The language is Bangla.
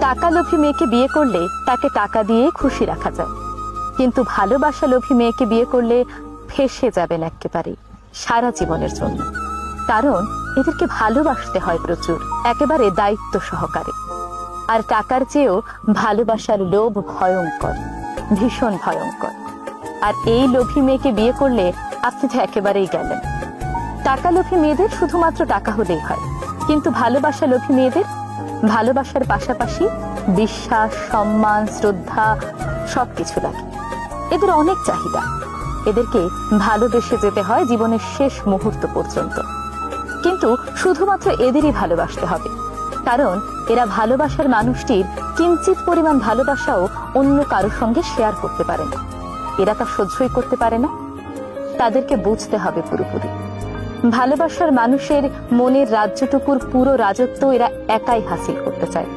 টাকা লোভী মেয়েকে বিয়ে করলে তাকে টাকা দিয়ে খুশি রাখা যায়, কিন্তু ভালোবাসা লোভী মেয়েকে বিয়ে করলে ফেঁসে যাবেন একেবারে সারা জীবনের জন্য। কারণ এদেরকে ভালোবাসতে হয় প্রচুর, একেবারে দায়িত্ব সহকারে। আর টাকার চেয়েও ভালোবাসার লোভ ভয়ঙ্কর, ভীষণ ভয়ঙ্কর। আর এই লোভী মেয়েকে বিয়ে করলে আপনি তো একেবারেই গেলেন। টাকা লোভী মেয়েদের শুধুমাত্র টাকা হলেই হয়, কিন্তু ভালোবাসা লোভী মেয়েদের ভালোবাসার পাশাপাশি বিশ্বাস, সম্মান, শ্রদ্ধা সবকিছু লাগে। এদের অনেক চাহিদা, এদেরকে ভালোবেসে যেতে হয় জীবনের শেষ মুহূর্ত পর্যন্ত। কিন্তু শুধুমাত্র এদেরই ভালোবাসতে হবে, কারণ এরা ভালোবাসার মানুষটির কিঞ্চিত পরিমাণ ভালোবাসাও অন্য কারোর সঙ্গে শেয়ার করতে পারে না। এরা তা সহ্যই করতে পারে না। তাদেরকে বুঝতে হবে পুরোপুরি ভালোবাসার মানুষের মনের রাজ্যটুকুর পুরো রাজত্ব এরা একাই হাসিল করতে চায়।